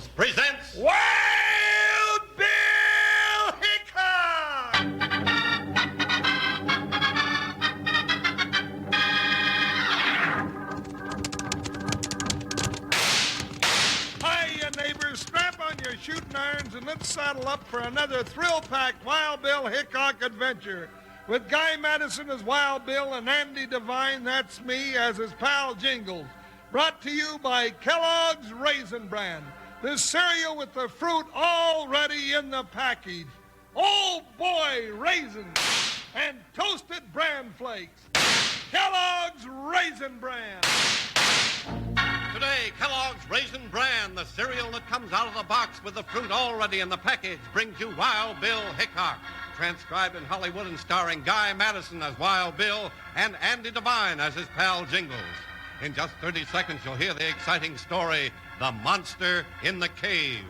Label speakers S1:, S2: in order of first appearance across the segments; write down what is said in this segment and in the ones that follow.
S1: Jingles presents
S2: Wild Bill Hickok! Hiya, neighbors. Strap on your shooting irons and let's saddle up for another thrill-packed Wild Bill Hickok adventure. With Guy Madison as Wild Bill and Andy Devine, that's me, as his pal Jingles. Brought to you by Kellogg's Raisin Bran, the cereal with the fruit already in the package. Oh boy, raisins and toasted bran flakes. Kellogg's Raisin Bran.
S1: Today, Kellogg's Raisin Bran, the cereal that comes out of the box with the fruit already in the package, brings you Wild Bill Hickok. Transcribed in Hollywood and starring Guy Madison as Wild Bill and Andy Devine as his pal Jingles. In just 30 seconds, you'll hear the exciting story, The Monster in the Cave.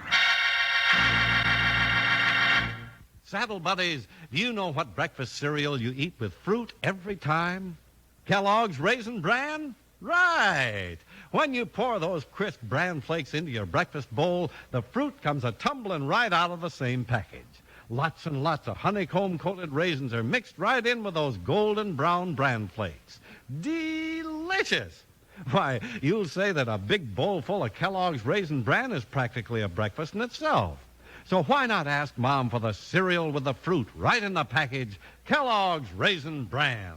S1: Saddle buddies, do you know what breakfast cereal you eat with fruit every time? Kellogg's Raisin Bran? Right. When you pour those crisp bran flakes into your breakfast bowl, the fruit comes a-tumbling right out of the same package. Lots and lots of honeycomb-coated raisins are mixed right in with those golden brown bran flakes. Delicious! Why, you'll say that a big bowl full of Kellogg's Raisin Bran is practically a breakfast in itself. So why not ask Mom for the cereal with the fruit right in the package, Kellogg's Raisin Bran?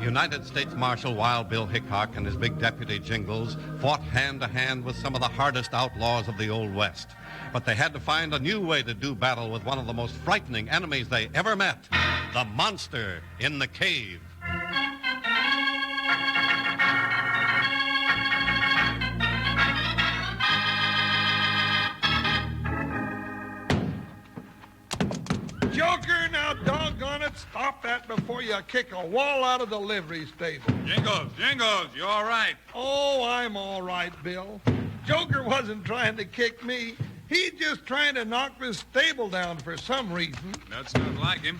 S1: United States Marshal Wild Bill Hickok and his big deputy Jingles fought hand-to-hand with some of the hardest outlaws of the Old West. But they had to find a new way to do battle with one of the most frightening enemies they ever met, the monster in the cave.
S2: Joker, now doggone it, stop that before you kick a wall out of the livery stable.
S3: Jingles, you all right?
S2: Oh, I'm all right, Bill. Joker wasn't trying to kick me. He's just trying to knock this stable down for some reason.
S3: That's not like him.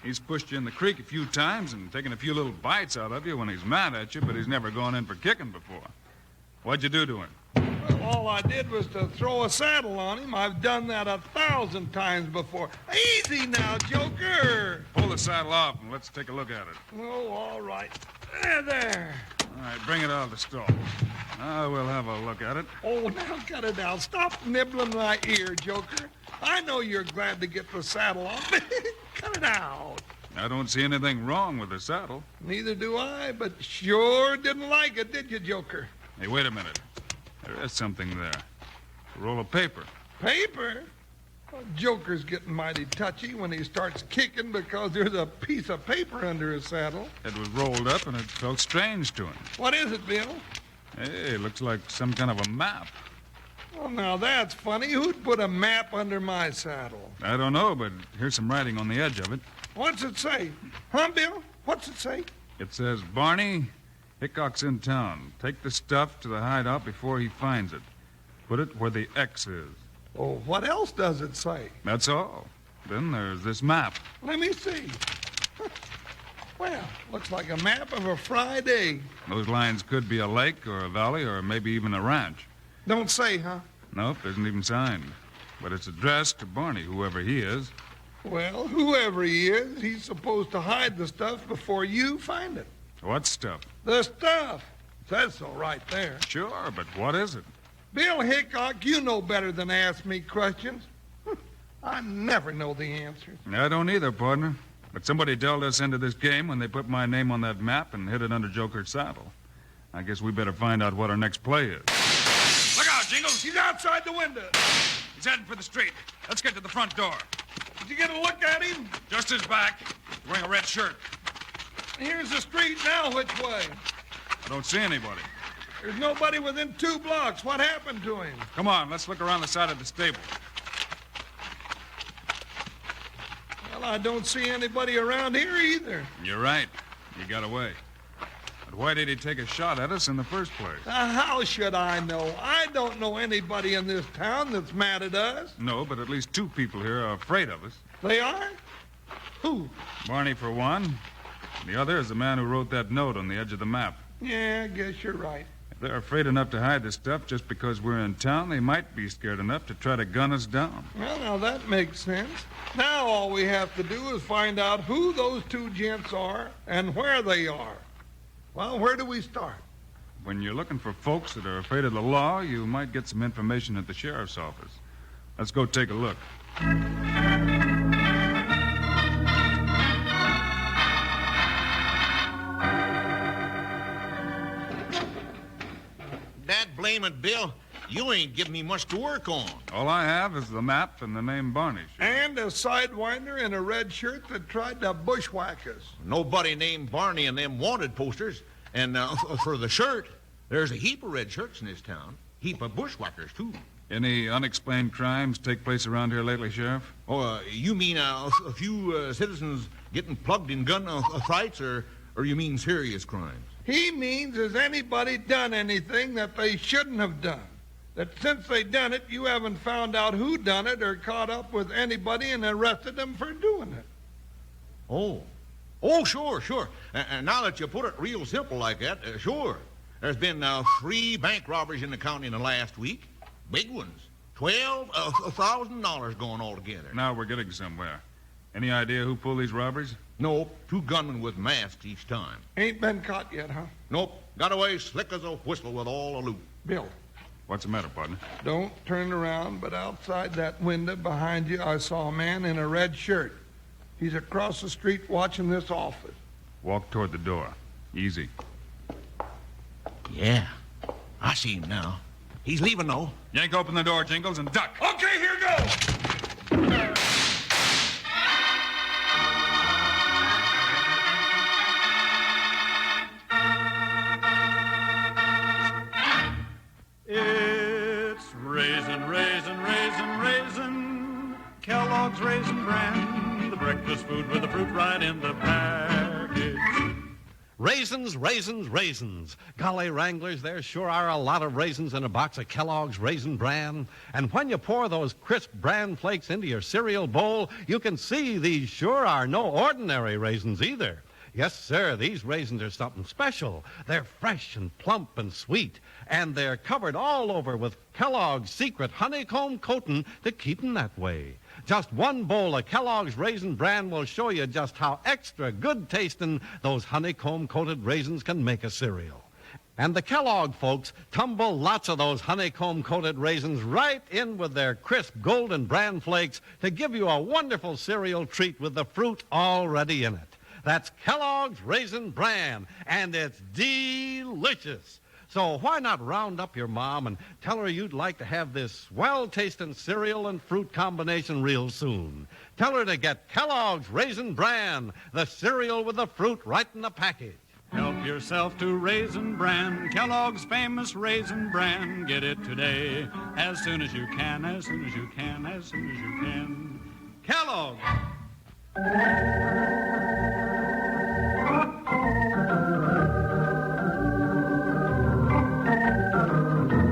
S3: He's pushed you in the creek a few times and taken a few little bites out of you when he's mad at you, but he's never gone in for kicking before. What'd you do to him?
S2: Well, all I did was to throw a saddle on him. I've done that 1,000 times before. Easy now, Joker.
S3: Pull the saddle off and let's take a look at it.
S2: Oh, all right. There.
S3: All right, bring it out of the stall. Now we'll have a look at it.
S2: Oh, now cut it out. Stop nibbling my ear, Joker. I know you're glad to get the saddle off. Cut it out.
S3: I don't see anything wrong with the saddle.
S2: Neither do I, but sure didn't like it, did you, Joker?
S3: Hey, wait a minute. There is something there. A roll of paper.
S2: Paper? Well, Joker's getting mighty touchy when he starts kicking because there's a piece of paper under his saddle.
S3: It was rolled up and it felt strange to him.
S2: What is it, Bill?
S3: Hey, it looks like some kind of a map.
S2: Well, now that's funny. Who'd put a map under my saddle?
S3: I don't know, but here's some writing on the edge of it.
S2: What's it say? Huh, Bill? What's it say?
S3: It says, Barney, Hickok's in town. Take the stuff to the hideout before he finds it. Put it where the X is.
S2: Oh, what else does it say?
S3: That's all. Then there's this map.
S2: Let me see. Well, looks like a map of a fried egg.
S3: Those lines could be a lake or a valley or maybe even a ranch.
S2: Don't say, huh?
S3: Nope, isn't even signed. But it's addressed to Barney, whoever he is.
S2: Well, whoever he is, he's supposed to hide the stuff before you find it.
S3: What stuff?
S2: The stuff. Says so right there.
S3: Sure, but what is it?
S2: Bill Hickok, you know better than to ask me questions. I never know the answers.
S3: I don't either, partner. But somebody dealt us into this game when they put my name on that map and hid it under Joker's saddle. I guess we better find out what our next play is.
S4: Look out, Jingles!
S2: He's outside the window.
S4: He's heading for the street. Let's get to the front door.
S2: Did you get a look at him?
S4: Just his back. He's wearing a red shirt.
S2: Here's the street now. Which way?
S3: I don't see anybody.
S2: There's nobody within 2 blocks. What happened to him?
S3: Come on, let's look around the side of the stable.
S2: Well, I don't see anybody around here either.
S3: You're right. He got away. But why did he take a shot at us in the first place?
S2: How should I know? I don't know anybody in this town that's mad at us.
S3: No, but at least 2 people here are afraid of us.
S2: They are? Who?
S3: Barney, for one. The other is the man who wrote that note on the edge of the map.
S2: Yeah, I guess you're right.
S3: If they're afraid enough to hide this stuff just because we're in town, they might be scared enough to try to gun us down.
S2: Well, now that makes sense. Now all we have to do is find out who those two gents are and where they are. Well, where do we start?
S3: When you're looking for folks that are afraid of the law, you might get some information at the sheriff's office. Let's go take a look.
S5: That blaming Bill, you ain't giving me much to work on.
S3: All I have is the map and the name Barney.
S2: And a sidewinder in a red shirt that tried to bushwhack us.
S5: Nobody named Barney in them wanted posters. And for the shirt, there's a heap of red shirts in this town. Heap of bushwhackers, too.
S3: Any unexplained crimes take place around here lately, Sheriff?
S5: Oh, you mean a few citizens getting plugged in gun fights, or you mean serious crimes?
S2: He means, has anybody done anything that they shouldn't have done? That since they done it, you haven't found out who done it or caught up with anybody and arrested them for doing it.
S5: Oh, sure. And now that you put it real simple like that, sure. There's been 3 bank robberies in the county in the last week. Big ones. $12,000 going all together.
S3: Now we're getting somewhere. Any idea who pulled these robberies?
S5: Nope, 2 gunmen with masks each time.
S2: Ain't been caught yet, huh?
S5: Nope, got away slick as a whistle with all the loot.
S2: Bill,
S3: What's the matter, partner?
S2: don't turn around, but outside that window behind you, I saw a man in a red shirt. He's across the street watching this office.
S3: Walk toward the door. Easy.
S5: Yeah, I see him now. He's leaving, though.
S3: Yank open the door, Jingles, and duck.
S2: Okay, here goes.
S6: It's raisin. Kellogg's Raisin Bran, the breakfast food with the fruit right in the package.
S1: Raisins. Golly, Wranglers, there sure are a lot of raisins in a box of Kellogg's Raisin Bran. And when you pour those crisp bran flakes into your cereal bowl, you can see these sure are no ordinary raisins either. Yes, sir, these raisins are something special. They're fresh and plump and sweet, and they're covered all over with Kellogg's secret honeycomb coating to keep them that way. Just one bowl of Kellogg's Raisin Bran will show you just how extra good tasting those honeycomb-coated raisins can make a cereal. And the Kellogg folks tumble lots of those honeycomb-coated raisins right in with their crisp golden bran flakes to give you a wonderful cereal treat with the fruit already in it. That's Kellogg's Raisin Bran, and it's delicious. So why not round up your mom and tell her you'd like to have this well-tasting cereal and fruit combination real soon. Tell her to get Kellogg's Raisin Bran, the cereal with the fruit right in the package.
S6: Help yourself to Raisin Bran, Kellogg's famous Raisin Bran. Get it today, as soon as you can. Kellogg!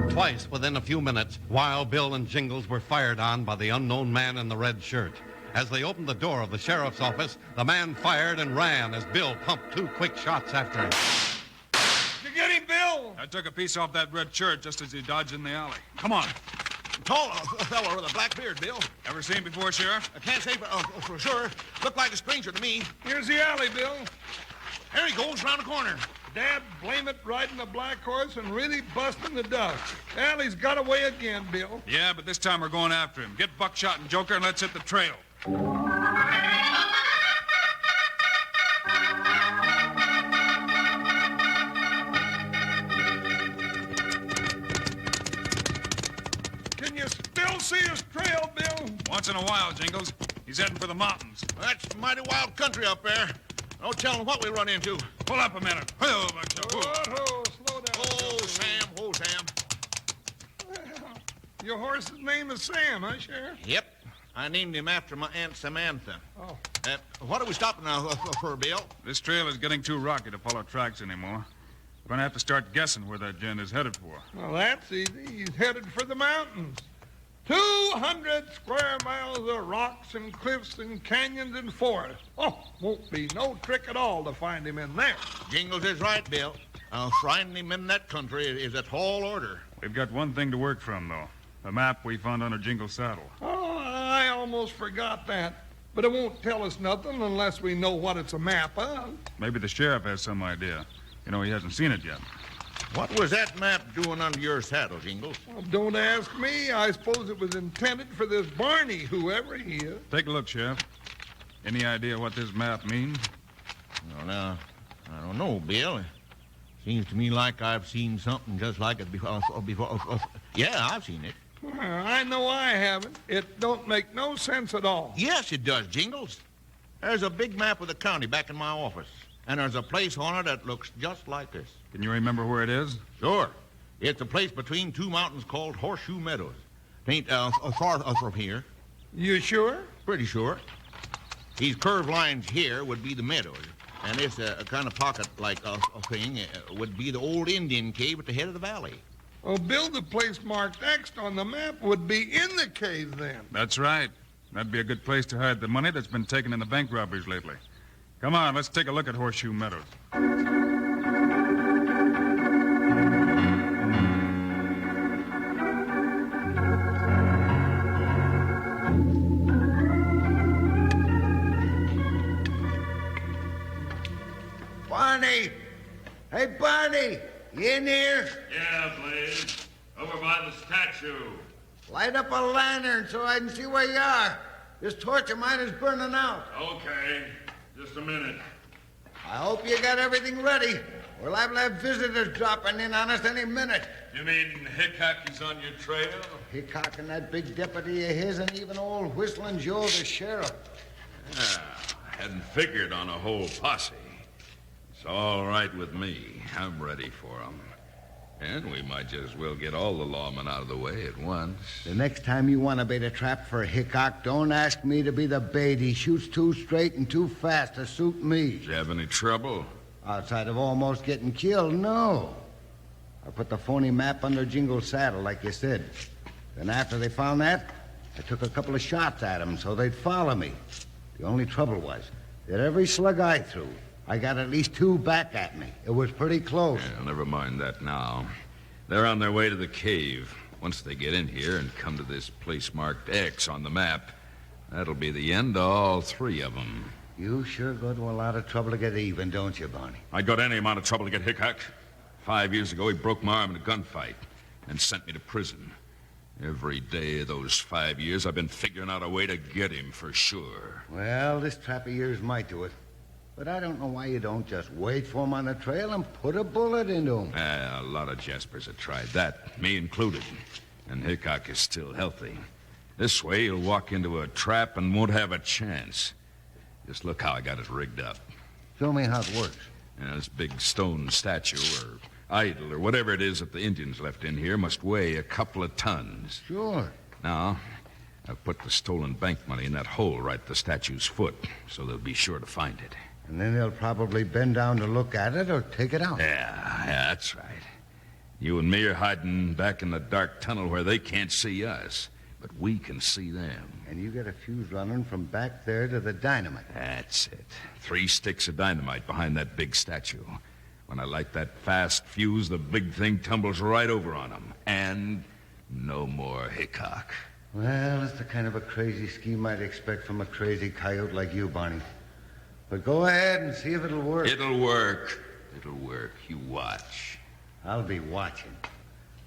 S1: Twice within a few minutes, Wild Bill and Jingles were fired on by the unknown man in the red shirt. As they opened the door of the sheriff's office, the man fired and ran as Bill pumped 2 quick shots after him.
S2: You get him, Bill?
S3: I took a piece off that red shirt just as he dodged in the alley.
S6: Come on.
S5: Tall fellow with a black beard, Bill.
S3: Ever seen before, Sheriff?
S5: I can't say for sure. Looked like a stranger to me.
S2: Here's the alley, Bill.
S5: There he goes, round the corner.
S2: Dad, blame it, riding a black horse and really busting the dust. Alley's got away again, Bill.
S3: Yeah, but this time we're going after him. Get Buckshot and Joker and let's hit the trail.
S2: Can you still see his trail, Bill?
S3: Once in a while, Jingles. He's heading for the mountains.
S5: That's mighty wild country up there. No telling what we run into.
S3: Pull up a minute. Hello, Buckshot.
S2: Whoa, slow down.
S5: Oh, Sam.
S2: Your horse's name is Sam, huh, Sheriff?
S5: Yep. I named him after my Aunt Samantha.
S2: Oh.
S5: What are we stopping now for, Bill?
S3: This trail is getting too rocky to follow tracks anymore. We're going to have to start guessing where that gent is headed for.
S2: Well, that's easy. He's headed for the mountains. 200 square miles of rocks and cliffs and canyons and forests. Oh, won't be no trick at all to find him in there.
S5: Jingles is right, Bill. Finding him in that country is a tall order.
S3: We've got one thing to work from, though. The map we found under Jingles' saddle.
S2: Oh, I almost forgot that. But it won't tell us nothing unless we know what it's a map of.
S3: Maybe the sheriff has some idea. You know, he hasn't seen it yet.
S5: What was that map doing under your saddle, Jingles?
S2: Well, don't ask me. I suppose it was intended for this Barney, whoever he is.
S3: Take a look, Sheriff. Any idea what this map means?
S5: Well, now, I don't know, Bill. Seems to me like I've seen something just like it before. Yeah, I've seen it.
S2: Well, I know I haven't. It don't make no sense at all.
S5: Yes, it does, Jingles. There's a big map of the county back in my office, and there's a place on it that looks just like this.
S3: Can you remember where it is?
S5: Sure. It's a place between two mountains called Horseshoe Meadows. It ain't far from here.
S2: You sure?
S5: Pretty sure. These curved lines here would be the meadows, and this kind of pocket-like thing would be the old Indian cave at the head of the valley.
S2: Well, Bill, the place marked X on the map would be in the cave then.
S3: That's right. That'd be a good place to hide the money that's been taken in the bank robberies lately. Come on, let's take a look at Horseshoe Meadows.
S7: Barney! Hey, Barney! You in here?
S8: Yeah, Blaze. Over by the statue.
S7: Light up a lantern so I can see where you are. This torch of mine is burning out.
S8: Okay. Just a minute.
S7: I hope you got everything ready. We're liable to have visitors dropping in on us any minute.
S8: You mean Hickok is on your trail?
S7: Hickok and that big deputy of his and even old Whistling Joe, the sheriff.
S4: I hadn't figured on a whole posse. It's all right with me. I'm ready for them. And we might just as well get all the lawmen out of the way at once.
S7: The next time you want to bait a trap for Hickok, don't ask me to be the bait. He shoots too straight and too fast to suit me.
S4: Did you have any trouble?
S7: Outside of almost getting killed, no. I put the phony map under Jingles' saddle, like you said. Then after they found that, I took a couple of shots at them so they'd follow me. The only trouble was that every slug I threw, I got at least two back at me. It was pretty close.
S4: Yeah, never mind that now. They're on their way to the cave. Once they get in here and come to this place marked X on the map, that'll be the end of all three of them.
S7: You sure go to a lot of trouble to get even, don't you, Barney?
S4: I'd go to any amount of trouble to get Hickok. 5 years ago, he broke my arm in a gunfight and sent me to prison. Every day of those 5 years, I've been figuring out a way to get him for sure.
S7: Well, this trap of yours might do it. But I don't know why you don't just wait for him on the trail and put a bullet into him.
S4: A lot of Jaspers have tried that, me included. And Hickok is still healthy. This way, he'll walk into a trap and won't have a chance. Just look how I got it rigged up.
S7: Show me how it works.
S4: This big stone statue or idol or whatever it is that the Indians left in here must weigh a couple of tons.
S7: Sure.
S4: Now, I've put the stolen bank money in that hole right at the statue's foot, so they'll be sure to find it.
S7: And then they'll probably bend down to look at it or take it out.
S4: Yeah, that's right. You and me are hiding back in the dark tunnel where they can't see us, but we can see them.
S7: And you get a fuse running from back there to the dynamite.
S4: That's it. 3 sticks of dynamite behind that big statue. When I light that fast fuse, the big thing tumbles right over on them. And no more Hickok.
S7: Well, it's the kind of a crazy scheme I'd expect from a crazy coyote like you, Barney. But go ahead and see if it'll work.
S4: It'll work. It'll work. You watch.
S7: I'll be watching.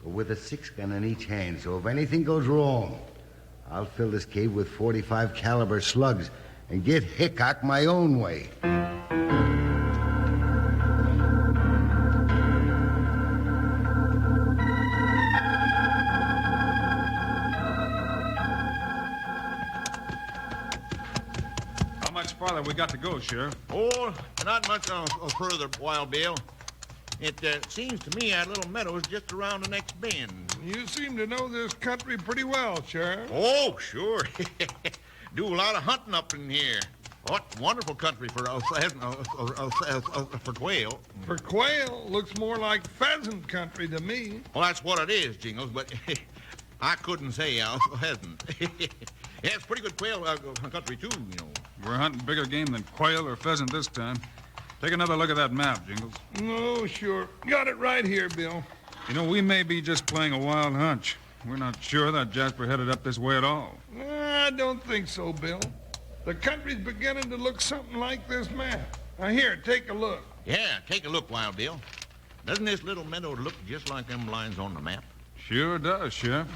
S7: But with a 6-gun in each hand, so if anything goes wrong, I'll fill this cave with 45 caliber slugs and get Hickok my own way.
S3: How much farther we got to go, Sheriff?
S5: Oh, not much further, Wild Bill. It seems to me that little meadow's just around the next bend.
S2: You seem to know this country pretty well, Sheriff.
S5: Oh, sure. Do a lot of hunting up in here. What wonderful country for quail.
S2: For quail, looks more like pheasant country to me.
S5: Well, that's what it is, Jingles, but I couldn't say I hasn't. Yeah, it's pretty good quail country, too, you know.
S3: We're hunting bigger game than quail or pheasant this time. Take another look at that map, Jingles.
S2: Oh, sure. Got it right here, Bill.
S3: You know, we may be just playing a wild hunch. We're not sure that Jasper headed up this way at all.
S2: I don't think so, Bill. The country's beginning to look something like this map. Now, here, take a look.
S5: Yeah, take a look, Wild Bill. Doesn't this little meadow look just like them lines on the map?
S3: Sure does, Sheriff.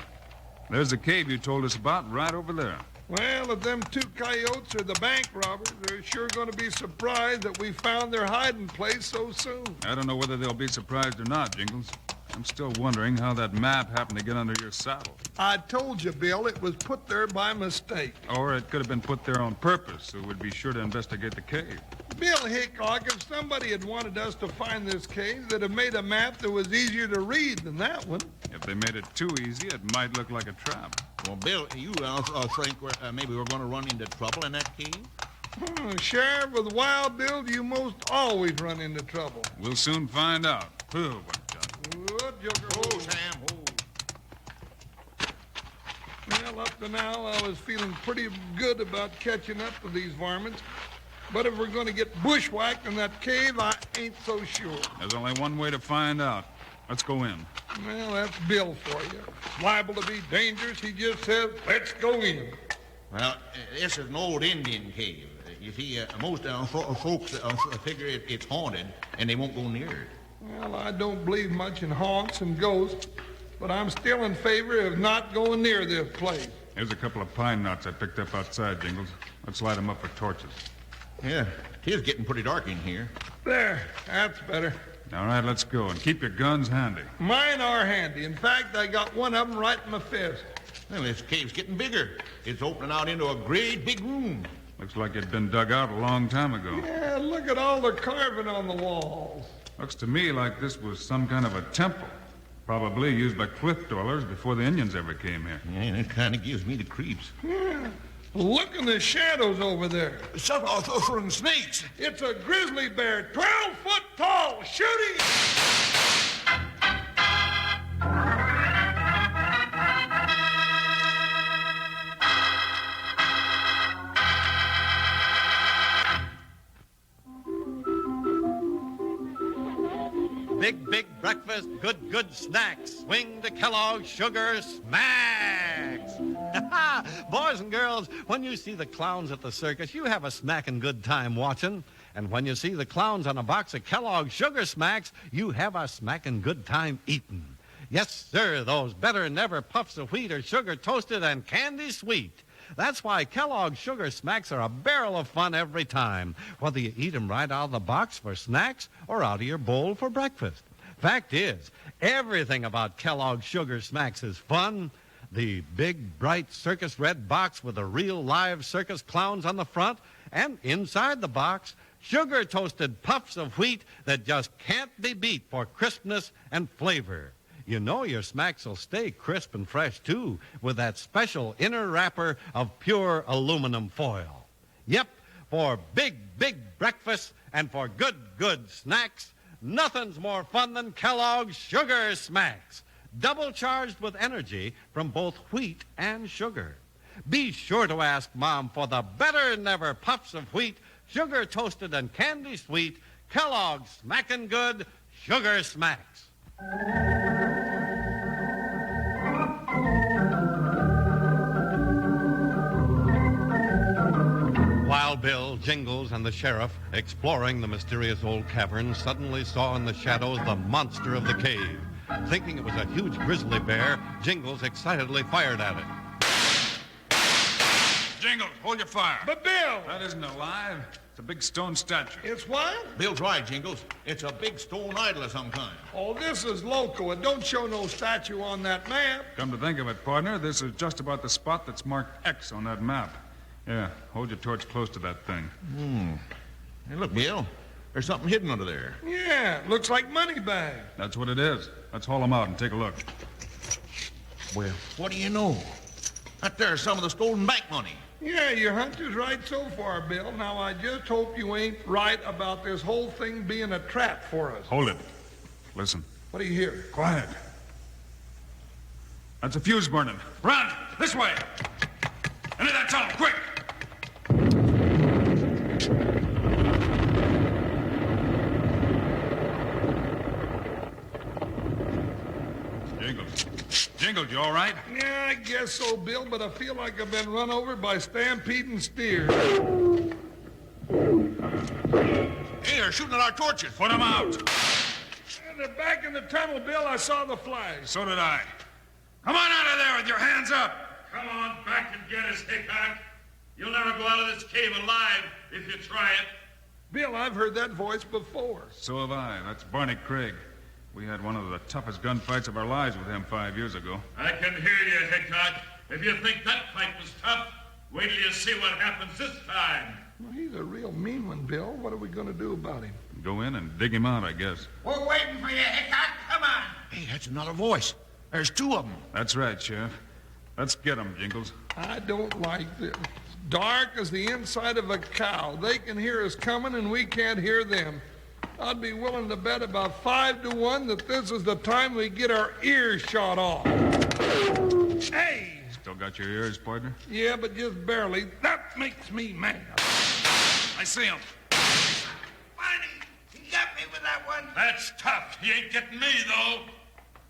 S3: There's the cave you told us about right over there.
S2: Well, if them two coyotes are the bank robbers, they're sure going to be surprised that we found their hiding place so soon.
S3: I don't know whether they'll be surprised or not, Jingles. I'm still wondering how that map happened to get under your saddle.
S2: I told you, Bill, it was put there by mistake.
S3: Or it could have been put there on purpose, so we'd be sure to investigate the cave.
S2: Bill Hickok, if somebody had wanted us to find this cave, they'd have made a map that was easier to read than that one.
S3: If they made it too easy, it might look like a trap.
S5: Well, Bill, you think maybe we're going to run into trouble in that cave?
S2: Sheriff, with Wild Bill, you most always run into trouble.
S3: We'll soon find out. Who, what shot?
S2: Good, Joker.
S5: Oh, Sam,
S2: Well, up to now, I was feeling pretty good about catching up to these varmints. But if we're going to get bushwhacked in that cave, I ain't so sure.
S3: There's only one way to find out. Let's go in.
S2: Well, that's Bill for you. Liable to be dangerous, he just says, let's go in.
S5: Well, this is an old Indian cave. You see, most folks figure it's haunted, and they won't go near it.
S2: Well, I don't believe much in haunts and ghosts, but I'm still in favor of not going near this place.
S3: Here's a couple of pine knots I picked up outside, Jingles. Let's light them up for torches.
S5: Yeah, it is getting pretty dark in here.
S2: There, that's better.
S3: All right, let's go, and keep your guns handy.
S2: Mine are handy. In fact, I got one of them right in my fist.
S5: Well, this cave's getting bigger. It's opening out into a great big room.
S3: Looks like it'd been dug out a long time ago.
S2: Yeah, look at all the carving on the walls.
S3: Looks to me like this was some kind of a temple. Probably used by cliff dwellers before the Indians ever came here.
S5: Yeah, and it kind of gives me the creeps.
S2: Yeah. Look in the shadows over there.
S5: Suffering snakes.
S2: It's a grizzly bear, 12 foot tall, shooting.
S1: Big breakfast, good snacks. Swing the Kellogg's Sugar Smacks. Boys and girls, when you see the clowns at the circus, you have a smacking good time watching. And when you see the clowns on a box of Kellogg's Sugar Smacks, you have a smacking good time eating. Yes, sir, those better-than-ever puffs of wheat are sugar toasted and candy sweet. That's why Kellogg's Sugar Smacks are a barrel of fun every time, whether you eat them right out of the box for snacks or out of your bowl for breakfast. Fact is, everything about Kellogg's Sugar Smacks is fun. The big, bright circus red box with the real live circus clowns on the front, and inside the box, sugar-toasted puffs of wheat that just can't be beat for crispness and flavor. You know your smacks will stay crisp and fresh, too, with that special inner wrapper of pure aluminum foil. Yep, for big breakfast and for good snacks, nothing's more fun than Kellogg's Sugar Smacks, double charged with energy from both wheat and sugar. Be sure to ask Mom for the better-than-ever puffs of wheat, sugar-toasted and candy sweet, Kellogg's Smackin' Good Sugar Smacks. Wild Bill, Jingles, and the sheriff, exploring the mysterious old cavern, suddenly saw in the shadows the monster of the cave. Thinking it was a huge grizzly bear, Jingles excitedly fired at it.
S3: Jingles, hold your fire.
S2: But Bill!
S3: That isn't alive. It's a big stone statue.
S2: It's what?
S5: Bill's right, Jingles. It's a big stone idol of some kind.
S2: Oh, this is local. It don't show no statue on that map.
S3: Come to think of it, partner, this is just about the spot that's marked X on that map. Yeah, hold your torch close to that thing.
S5: Hey, look, Bill. There's something hidden under there.
S2: Yeah, looks like money bag.
S3: That's what it is. Let's haul them out and take a look.
S5: Well, what do you know? That there's some of the stolen bank money.
S2: Yeah, your hunch is right so far, Bill. Now, I just hope you ain't right about this whole thing being a trap for us.
S3: Hold it. Listen.
S2: What do you hear?
S3: Quiet. That's a fuse burning. Run! This way! Into that tunnel, quick! Jingles, you all right?
S2: Yeah, I guess so, Bill, but I feel like I've been run over by stampeding steers.
S5: Hey, they're shooting at our torches.
S3: Put them out!
S2: And they're back in the tunnel, Bill. I saw the flash.
S3: So did I. Come on out of there with your hands up!
S8: Come on back and get us, Hickok. You'll never go out of this cave alive if you try it.
S2: Bill, I've heard that voice before.
S3: So have I. That's Barney Craig. We had one of the toughest gunfights of our lives with him 5 years ago.
S8: I can hear you, Hickok. If you think that fight was tough, wait till you see what happens this time.
S2: Well, he's a real mean one, Bill. What are we going to do about him?
S3: Go in and dig him out, I guess.
S5: We're waiting for you, Hickok. Come on. Hey, that's another voice. There's two of them.
S3: That's right, Sheriff. Let's get them, Jingles.
S2: I don't like this. Dark as the inside of a cow. They can hear us coming and we can't hear them. I'd be willing to bet about 5 to 1 that this is the time we get our ears shot off. Hey!
S3: Still got your ears, partner?
S2: Yeah, but just barely. That makes me mad.
S3: I see him.
S5: Barney, he got me with that one.
S8: That's tough. He ain't getting me, though.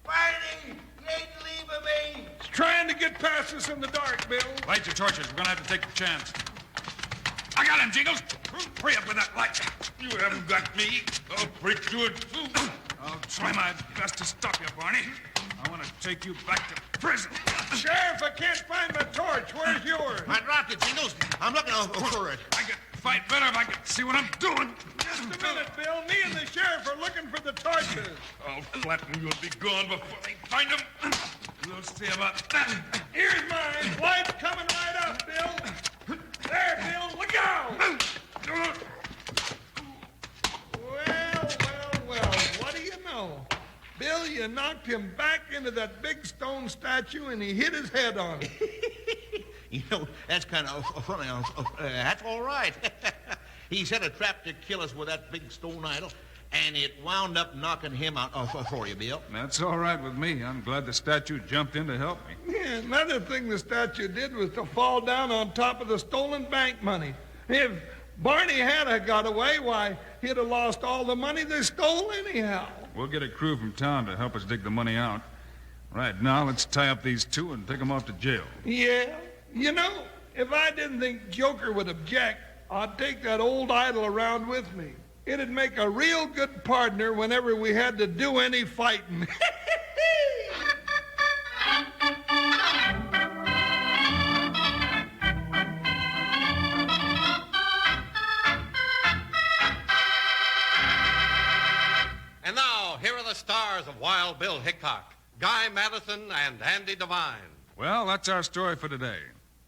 S5: Barney, you ain't leaving me.
S2: He's trying to get past us in the dark, Bill.
S3: Light your torches. We're gonna have to take the chance. I got him, Jingles. Hurry up with that light.
S8: You haven't got me. I'll break you in two.
S3: I'll try my best to stop you, Barney. I want to take you back to prison.
S2: Sheriff, I can't find my torch. Where's yours?
S5: I dropped it, Jingles. I'm looking for it.
S3: I could fight better if I could see what I'm doing.
S2: Just a minute, Bill. Me and the sheriff are looking for the torches.
S8: I'll flatten you and be gone before they find him.
S3: We'll see about that.
S2: Here's mine. Light's coming right up, Bill. There, Bill. Look out! Well, what do you know? Bill, you knocked him back into that big stone statue and he hit his head on it.
S5: You know, that's kind of funny. That's all right. He set a trap to kill us with that big stone idol, and it wound up knocking him out for you, Bill.
S3: That's all right with me. I'm glad the statue jumped in to help me.
S2: Yeah, another thing the statue did was to fall down on top of the stolen bank money. If Barney had got away, why, he'd have lost all the money they stole anyhow.
S3: We'll get a crew from town to help us dig the money out. Right now, let's tie up these two and take them off to jail.
S2: Yeah. You know, if I didn't think Joker would object, I'd take that old idol around with me. It'd make a real good partner whenever we had to do any fighting.
S1: And now, here are the stars of Wild Bill Hickok, Guy Madison and Andy Devine.
S3: Well, that's our story for today.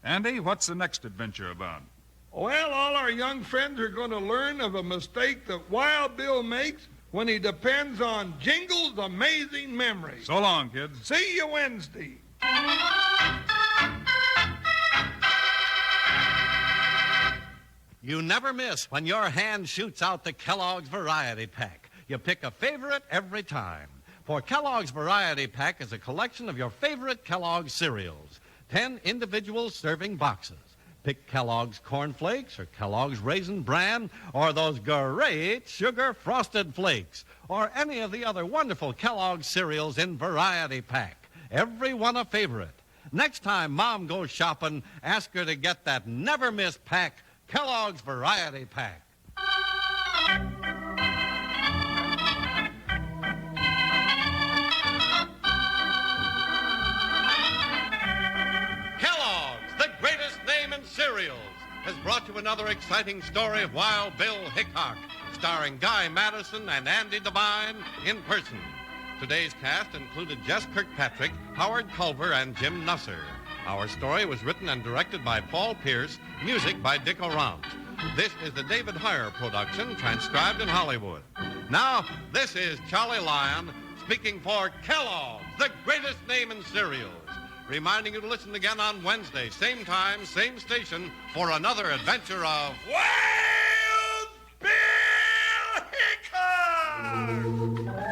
S3: Andy, what's the next adventure about?
S2: Well, all our young friends are going to learn of a mistake that Wild Bill makes when he depends on Jingles' amazing memory.
S3: So long, kids.
S2: See you Wednesday.
S1: You never miss when your hand shoots out the Kellogg's Variety Pack. You pick a favorite every time. For Kellogg's Variety Pack is a collection of your favorite Kellogg's cereals. 10 individual serving boxes. Pick Kellogg's Corn Flakes or Kellogg's Raisin Bran or those great sugar frosted flakes or any of the other wonderful Kellogg's cereals in Variety Pack. Every one a favorite. Next time Mom goes shopping, ask her to get that never-miss pack, Kellogg's Variety Pack. Cereals has brought you another exciting story of Wild Bill Hickok, starring Guy Madison and Andy Devine in person. Today's cast included Jess Kirkpatrick, Howard Culver, and Jim Nusser. Our story was written and directed by Paul Pierce, music by Dick Orant. This is the David Heyer production, transcribed in Hollywood. Now, this is Charlie Lyon speaking for Kellogg's, the greatest name in cereals. Reminding you to listen again on Wednesday, same time, same station, for another adventure of
S2: Wild Bill Hickok!